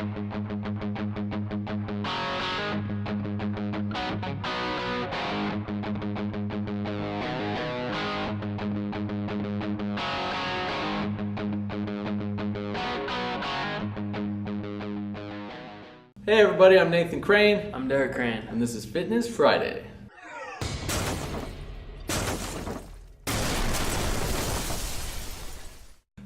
Hey everybody, I'm Nathan Crane. I'm Derek Crane. And this is Fitness Friday.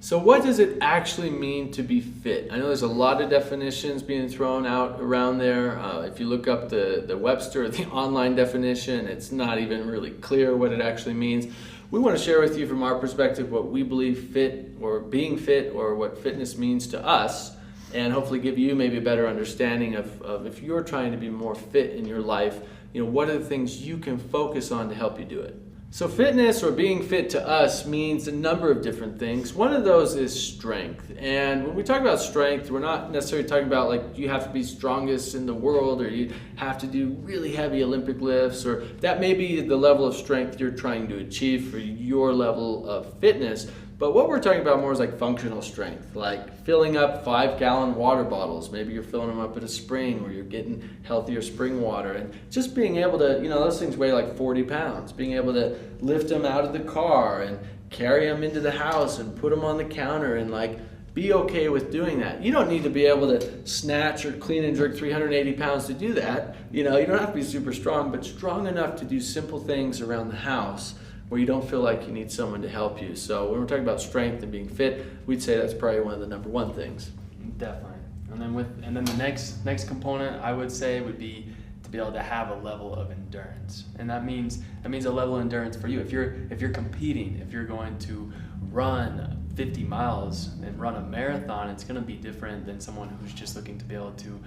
So what does it actually mean to be fit? I know there's a lot of definitions being thrown out around there. If you look up the Webster, the online definition, it's not even really clear what it actually means. We want to share with you from our perspective what we believe fit or being fit or what fitness means to us, and hopefully give you maybe a better understanding of if you're trying to be more fit in your life, what are the things you can focus on to help you do it. So fitness or being fit to us means a number of different things. One of those is strength. And when we talk about strength, we're not necessarily talking about like you have to be strongest in the world or you have to do really heavy Olympic lifts, or that may be the level of strength you're trying to achieve for your level of fitness. But what we're talking about more is like functional strength, like filling up 5-gallon water bottles. Maybe you're filling them up at a spring or you're getting healthier spring water, and just being able to, those things weigh like 40 pounds, being able to lift them out of the car and carry them into the house and put them on the counter and like be okay with doing that. You don't need to be able to snatch or clean and jerk 380 pounds to do that. You don't have to be super strong, but strong enough to do simple things around the house where you don't feel like you need someone to help you. So when we're talking about strength and being fit, we'd say that's probably one of the number one things. Definitely. And then the next component I would say would be to be able to have a level of endurance. And that means a level of endurance for you. If you're competing, if you're going to run 50 miles and run a marathon, it's going to be different than someone who's just looking to be able to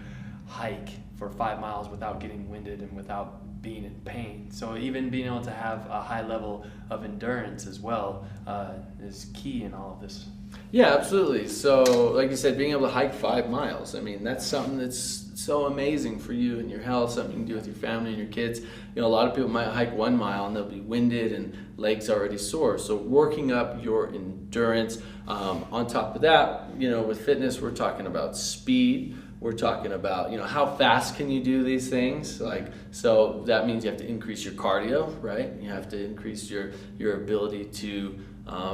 hike for 5 miles without getting winded and without being in pain. So even being able to have a high level of endurance as well is key in all of this. Yeah, absolutely. So like you said, being able to hike 5 miles, that's something that's so amazing for you and your health, something you can do with your family and your kids. A lot of people might hike 1 mile and they'll be winded and legs already sore. So working up your endurance. On top of that, with fitness, we're talking about speed. We're talking about, how fast can you do these things? So that means you have to increase your cardio, right? You have to increase your ability to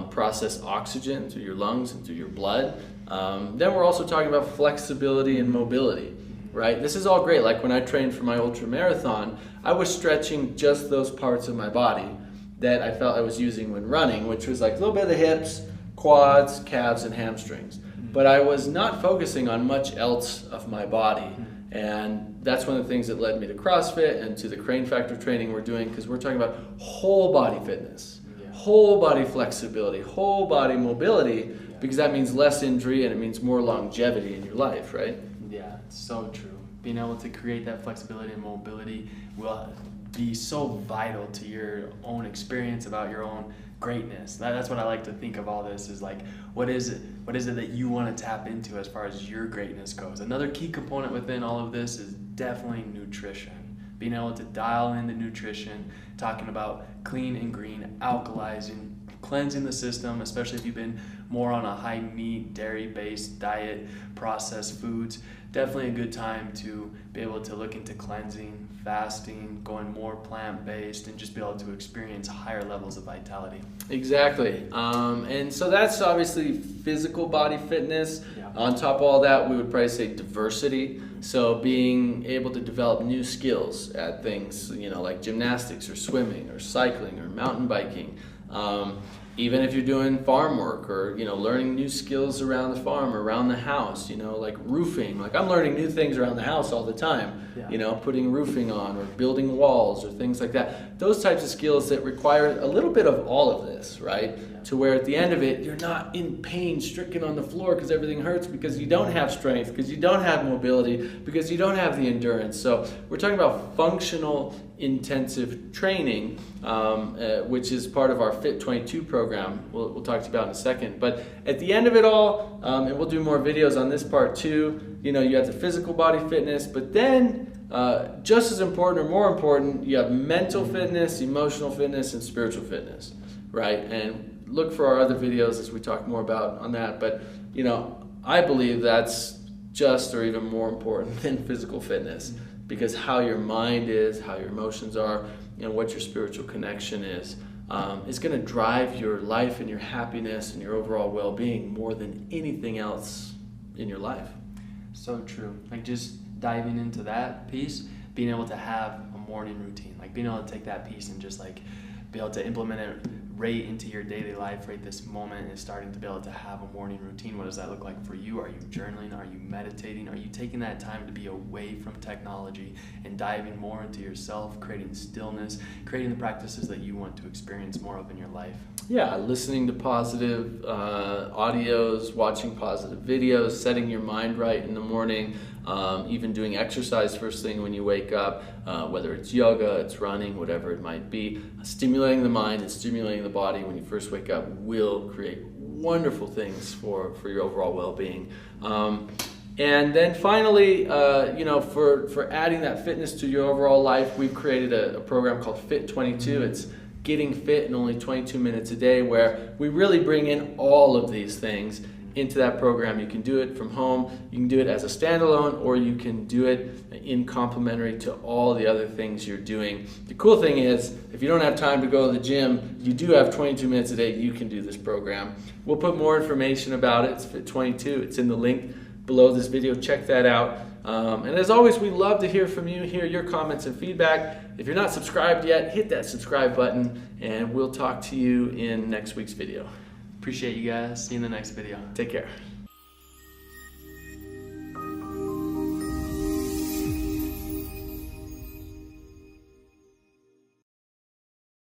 process oxygen through your lungs and through your blood. Then we're also talking about flexibility and mobility, right? This is all great. Like when I trained for my ultra marathon, I was stretching just those parts of my body that I felt I was using when running, which was like a little bit of the hips, quads, calves, and hamstrings. But I was not focusing on much else of my body. And that's one of the things that led me to CrossFit and to the Crane Factor training we're doing, because we're talking about whole body fitness, whole body flexibility, whole body mobility, because that means less injury and it means more longevity in your life, right? Yeah, it's so true. Being able to create that flexibility and mobility will be so vital to your own experience about your own greatness. That's what I like to think of all this is like, what is it that you want to tap into as far as your greatness goes? Another key component within all of this is definitely nutrition. Being able to dial in the nutrition, talking about clean and green, alkalizing, cleansing the system, especially if you've been more on a high meat, dairy-based diet, processed foods. Definitely a good time to be able to look into cleansing, fasting, going more plant-based, and just be able to experience higher levels of vitality. Exactly. And so that's obviously physical body fitness. Yeah. On top of all that, we would probably say diversity. So being able to develop new skills at things, like gymnastics or swimming or cycling or mountain biking. Even if you're doing farm work or, learning new skills around the farm or around the house, like roofing. Like I'm learning new things around the house all the time, putting roofing on or building walls or things like that. Those types of skills that require a little bit of all of this, right? To where at the end of it, you're not in pain, stricken on the floor because everything hurts, because you don't have strength, because you don't have mobility, because you don't have the endurance. So we're talking about functional intensive training, which is part of our Fit 22 program. We'll talk to you about in a second. But at the end of it all, and we'll do more videos on this part too, you have the physical body fitness, but then just as important or more important, you have mental fitness, emotional fitness, and spiritual fitness, right? And look for our other videos as we talk more about on that. But, I believe that's just or even more important than physical fitness, because how your mind is, how your emotions are, and what your spiritual connection is going to drive your life and your happiness and your overall well-being more than anything else in your life. So true. Like just diving into that piece, being able to have a morning routine, like being able to take that piece and just like be able to implement it right into your daily life right this moment, and starting to be able to have a morning routine. What does that look like for you? Are you journaling? Are you meditating? Are you taking that time to be away from technology and diving more into yourself, creating stillness, creating the practices that you want to experience more of in your life? Yeah, listening to positive audios, watching positive videos, setting your mind right in the morning, even doing exercise first thing when you wake up, whether it's yoga, it's running, whatever it might be. Stimulating the mind and stimulating the body when you first wake up will create wonderful things for your overall well-being. And then finally, for adding that fitness to your overall life, we've created a program called Fit 22. It's getting fit in only 22 minutes a day, where we really bring in all of these things into that program. You can do it from home, you can do it as a standalone, or you can do it in complementary to all the other things you're doing. The cool thing is, if you don't have time to go to the gym, you do have 22 minutes a day, you can do this program. We'll put more information about it. It's Fit 22. It's in the link below this video. Check that out. And as always, we love to hear from you, hear your comments and feedback. If you're not subscribed yet, hit that subscribe button, and we'll talk to you in next week's video. Appreciate you guys. See you in the next video. Take care.